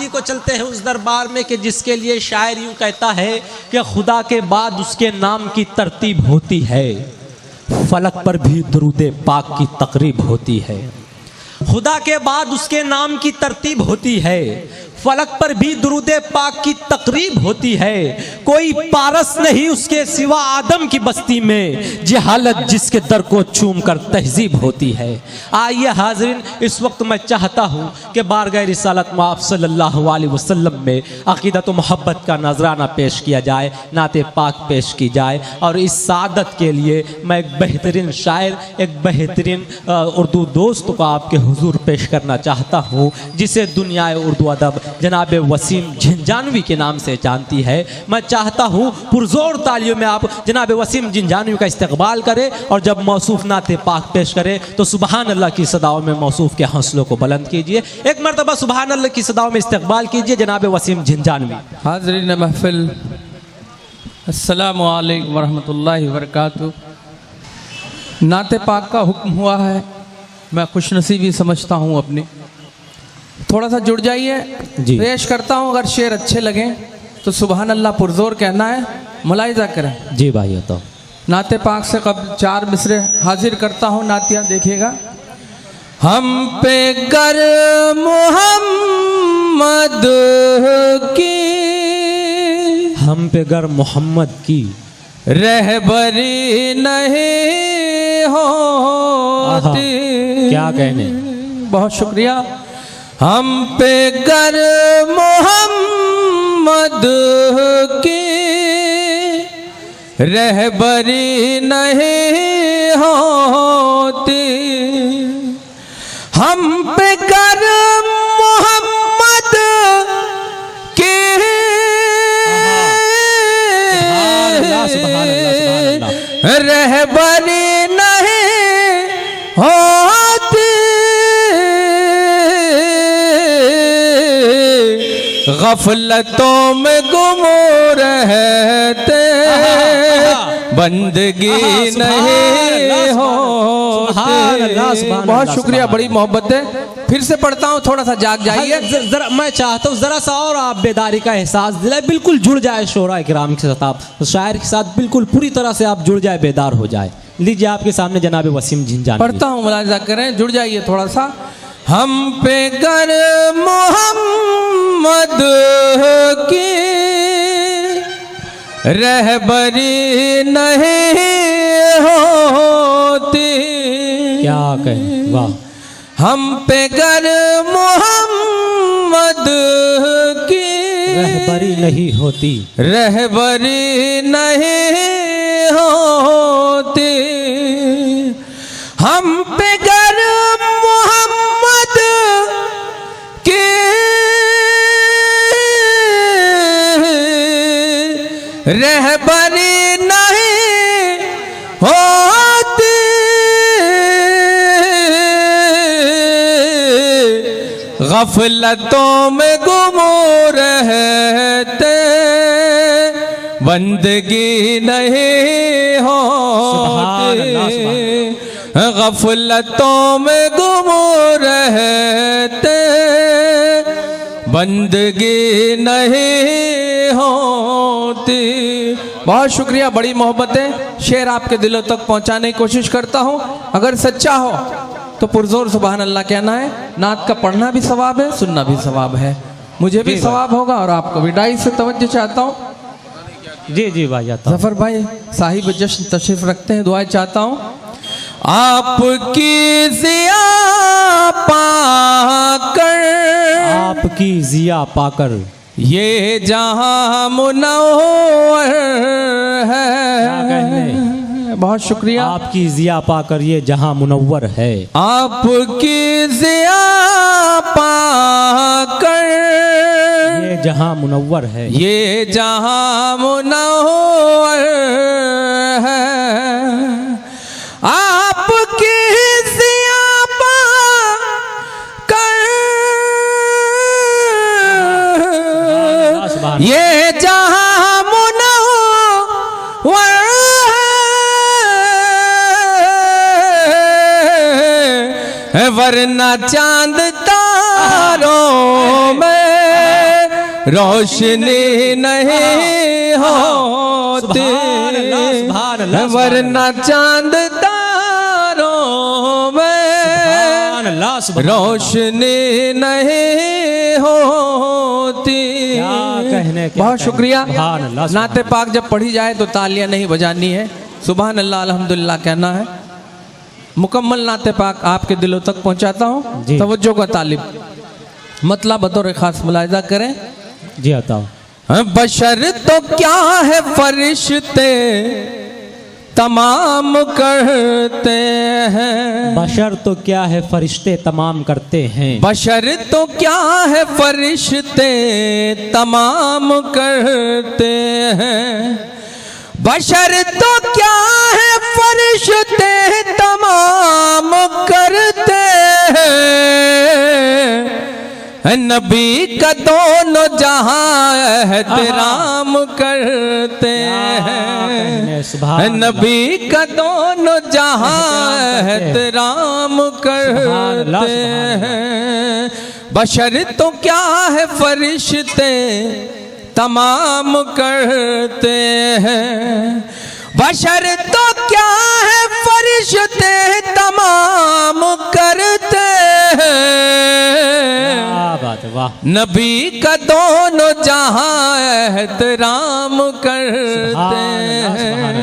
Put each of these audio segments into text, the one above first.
हाजी को चलते हैं उस दरबार में कि जिसके लिए शायर यूँ कहता है कि खुदा के बाद उसके नाम की तरतीब होती है, फलक पर भी दुरूद पाक की तकरीब होती है। खुदा के बाद उसके नाम की तरतीब होती है, फलक पर भी दुरूद पाक की तकरीब होती है। कोई पारस नहीं उसके सिवा आदम की बस्ती में, जहालत जिसके दर को चूम कर तहजीब होती है। आइए हाज़रीन, इस वक्त मैं चाहता हूँ कि बारगाह रिसालत मआब सल्लल्लाहु अलैहि वसल्लम में अक़ीदत व मोहब्बत का नजराना पेश किया जाए, नाते पाक पेश की जाए। और इस सादत के लिए मैं एक बेहतरीन शायर, एक बेहतरीन उर्दू दोस्त को आपके हुजूर पेश करना चाहता हूँ, जिसे दुनिया उर्दू अदब जनाब वसीम झिंझानवी के नाम से जानती है। मैं चाहता हूँ पुरजोर तालियों में आप जनाब वसीम झिंझानवी का इस्तकबाल करें, और जब मौसूफ नाते पाक पेश करें तो सुबहान अल्लाह की सदाओं में मौसूफ के हौसलों को बुलंद कीजिए। एक मरतबा सुबहान अल्लाह की सदाओं में इस्तकबाल कीजिए जनाब वसीम झिंझानवी। हाज़रीन महफिल, अस्सलामु अलैकुम वरहमतुल्लाहि वबरकातुहू। नाते पाक का हुक्म हुआ है, मैं खुशनसीबी समझता हूँ अपनी। थोड़ा सा जुड़ जाइए, पेश करता हूँ। अगर शेर अच्छे लगें तो सुबहान अल्लाह पुरजोर कहना है, मुलाहिजा करें। जी भाई, तो नाते पाक से कब 4 मिसरे हाजिर करता हूँ। नातिया देखिएगा। हम पे कर मोहम्मद की, हम पे गर मोहम्मद की रहबरी नहीं होती। क्या कहने, बहुत शुक्रिया। हम पे गर मोहम्मद की रहबरी नहीं होती, हम पे गर मोहम्मद की रहबरी नहीं होती, गफलतों में गुम रहते, बंदगी नहीं होती। बहुत शुक्रिया, बड़ी मोहब्बत है। फिर से पढ़ता हूँ, थोड़ा सा जाग जाइए। जरा मैं चाहता हूँ जरा सा और आप बेदारी का एहसास दिलाए, बिल्कुल जुड़ जाए शोरा किराम के साथ, शायर के साथ बिल्कुल पूरी तरह से आप जुड़ जाए, बेदार हो जाए। लीजिए आपके सामने जनाब वसीम झिंझानवी। पढ़ता हूँ, मुलाहिजा करें, जुड़ जाइए थोड़ा सा। हम पे गर मोहम्मद की रहबरी नहीं होती। क्या कहें, वाह। हम पे गर मोहम्मद की रहबरी नहीं होती, रहबरी नहीं होती, हम पे गर मोहम्मद की रहबरी नहीं होती, गफलतों में गुम रहते, बंदगी नहीं होती, गफलतों में गुम रहते, बंदगी नहीं होती। बहुत शुक्रिया, बड़ी मोहब्बत है। शेर आपके दिलों तक पहुंचाने की कोशिश करता हूं। अगर सच्चा हो तो पुरजोर सुभान अल्लाह कहना है। नात का पढ़ना भी सवाब है, सुनना भी सवाब है। मुझे भी सवाब होगा और आपको भी। डाई से तवज्जो चाहता हूँ। जी जी भाई, जफर भाई साहिब जश्न तशरीफ रखते हैं, दुआएं चाहता हूँ। आपकी ज़िया पाकर, आपकी ज़िया पाकर ये जहां मुनव्वर है। बहुत शुक्रिया। आपकी ज़िया पाकर ये जहां मुनव्वर है, आपकी ज़िया पाकर ये जहां मुनव्वर है, ये जहां मुनव्वर है, आपकी ज़िया पाकर ये जहां मुनव्वर है, वरना चांद तारों में रोशनी नहीं होती सुभान अल्लाह, सुभान अल्लाह, वरना चांद तारों में सुभान अल्लाह, सुभान रोशनी नहीं होती। क्या कहने, क्या बहुत कहने। शुक्रिया। सुभान अल्लाह, सुभान नाते पाक जब पढ़ी जाए तो तालियां नहीं बजानी है, सुभान अल्लाह अल्हम्दुलिल्लाह कहना है। मुकम्मल नाते पाक आपके दिलों तक पहुंचाता हूँ। जी। तवज्जो का तालिब मतलब बतौर खास मुलाहिजा करें। जी बताओ। बशर तो क्या है फरिश्ते तमाम करते हैं। बशर तो क्या है फरिश्ते तमाम करते हैं। बशर तो क्या है फरिश्ते तमाम करते हैं। बशर तो क्या है फरिश्ते तमाम करते हैं। नबी का दोनों जहां एहतराम करते हैं। नबी का दोनों जहां एहतराम करते हैं। बशर तो क्या है फरिश्ते तमाम करते हैं। बशर तो क्या है फरिश्ते तमाम करते हैं। क्या बात है, वाह। नबी का दोनों जहां एहतराम करते हैं।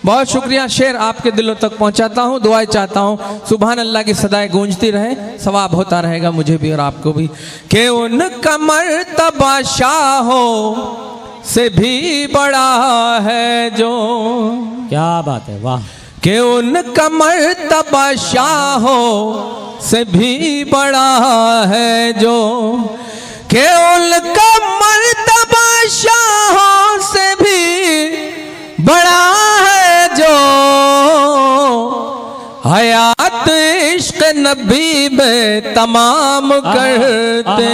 बहुत शुक्रिया। शेर आपके दिलों तक पहुंचाता हूँ, दुआएं चाहता हूँ। सुभान अल्लाह की सदाएं गूंजती रहे, सवाब होता रहेगा मुझे भी और आपको भी। कि उनका मर्तबा शाहों से भी बड़ा है जो। क्या बात है, वाह। कि उनका मर्तबा शाहों से भी बड़ा है जो। कि उनका मर्तबा शाहों से भी बड़ा है जो। हयात इश्क नबी में तमाम करते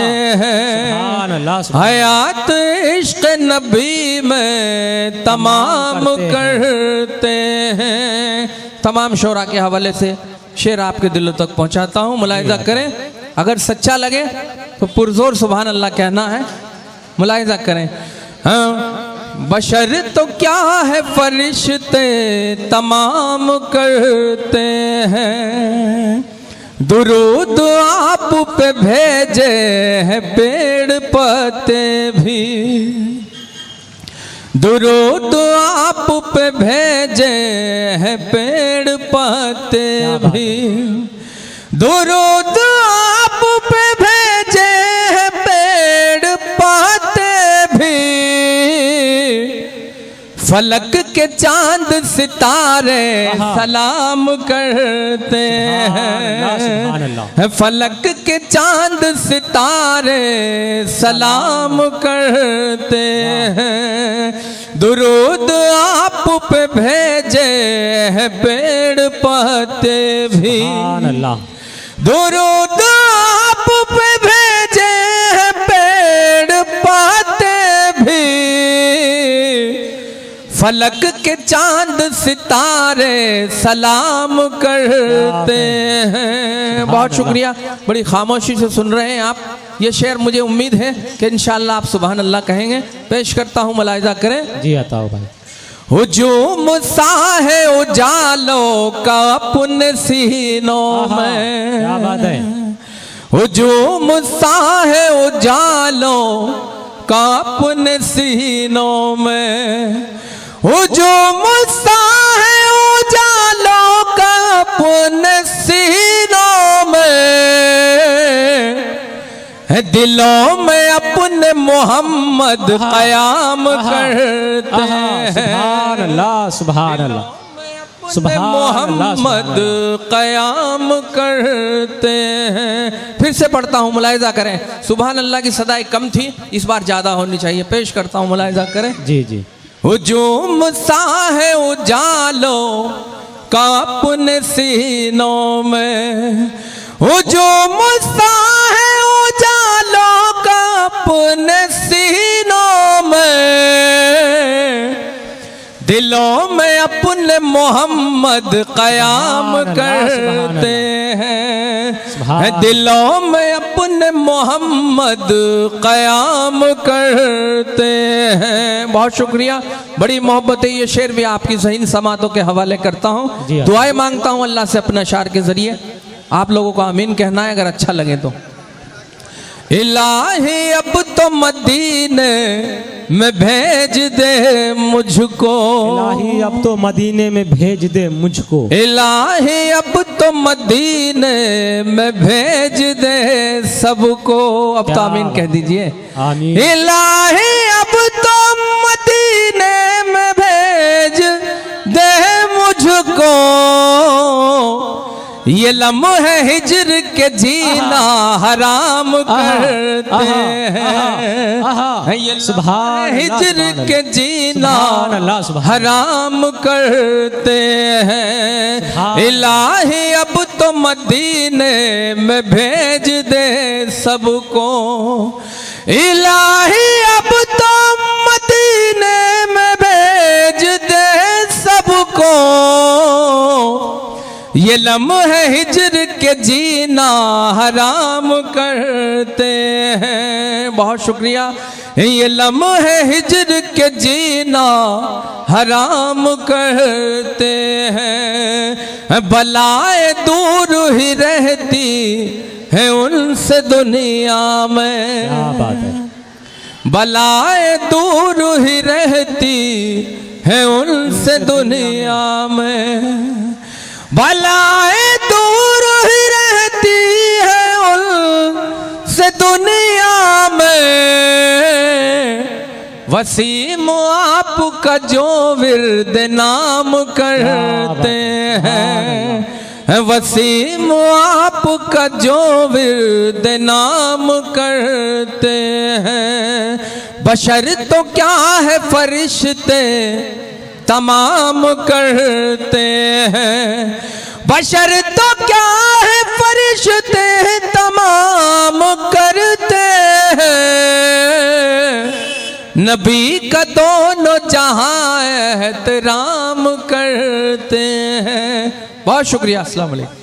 हैं। सुभान अल्लाह, सुभान हयात इश्क नबी में तमाम करते हैं। तमाम शोरा के हवाले से शेर आपके दिलों तक पहुंचाता हूँ, मुलाहिजा करें। अगर सच्चा लगे तो पुरजोर सुभान अल्लाह कहना है, मुलाहिजा करें। हाँ। बशर तो क्या है फरिश्ते तमाम करते हैं। दुरूद आप पे भेजे हैं पेड़ पत्ते भी। दुरूद आप पे भेजे हैं पेड़ पत्ते भी। दुरूद आप पे भेजे हैं पेड़ पत्ते भी। फलक के चांद सितारे सलाम करते हैं। फलक के चांद सितारे सलाम करते हैं। दुरूद आप पे भेजे हैं पेड़ पत्ते भी। दुरूद आप पे भेजे हैं पेड़ पत्ते भी। फलक के चांद सितारे सलाम करते हैं। बहुत शुक्रिया, बड़ी खामोशी से सुन रहे हैं आप। ये शेर मुझे उम्मीद है कि इंशाअल्लाह आप सुभान अल्लाह कहेंगे। पेश करता हूँ, मुलाहिजा करें। जी बताओ भाई। हुजूम सा है उजालों का अपने सीनों में। क्या बात है। हुजूम सा है उजालों का अपने सीनों में। हुजूम सा है उजालों का अपने सीनों में। दिलों में अपने मोहम्मद कयाम करते हैं। सुभान अल्लाह, सुभान अल्लाह, मोहम्मद कयाम करते हैं। फिर से पढ़ता हूँ, मुलाहिजा करें। सुभान अल्लाह की सदाएं कम थी, इस बार ज्यादा होनी चाहिए। पेश करता हूँ, मुलाहिजा करें। जी जी। हुजूम सा है उजालों का अपने सीनों में। हुजूम सा है उजालों का अपने सीनों में। दिलों में अपने मोहम्मद कयाम करते हैं। सुभान। दिलों में अपने मोहम्मद कयाम करते हैं। बहुत शुक्रिया, बड़ी मोहब्बत है। ये शेर भी आपकी ज़हीन समातों के हवाले करता हूँ। जी हाँ। दुआएं मांगता हूँ अल्लाह से अपने अशार के जरिए। आप लोगों को आमीन कहना है अगर अच्छा लगे तो। इलाही अब तो मदीने में भेज दे मुझको, इलाही अब तो मदीने में भेज दे मुझको, इलाही अब तो मदीने में भेज दे सबको। अब तो आमीन कह दीजिए। आमीन। इलाही अब तो मदीने में भेज दे मुझको, ये लम्हे हिज्र के जीना हराम करते हैं। ये सुभान हिज्र के जीना सुभान अल्लाह, सुभान हराम करते हैं। इलाही अब तो मदीने में भेज दे सबको, इलाही अब तो मदीने में भेज दे सबको, ये लम्हे हिज्र के जीना हराम करते हैं। बहुत शुक्रिया। ये लम्हे हिज्र के जीना हराम करते हैं। बलाए दूर ही रहती है उनसे दुनिया में, क्या बात है। बलाए दूर ही रहती है उनसे दुनिया में, बलाएं दूर ही रहती है उनसे दुनिया में। वसीम आपका जो विर्द नाम करते हैं, वसीम आपका जो विर्द नाम करते हैं। बशर तो क्या है फरिश्ते तमाम करते हैं, बशर तो क्या है फरिश्ते तमाम करते हैं। नबी का दोनों जहां एहतराम करते हैं। बहुत शुक्रिया। अस्सलाम वालेकुम।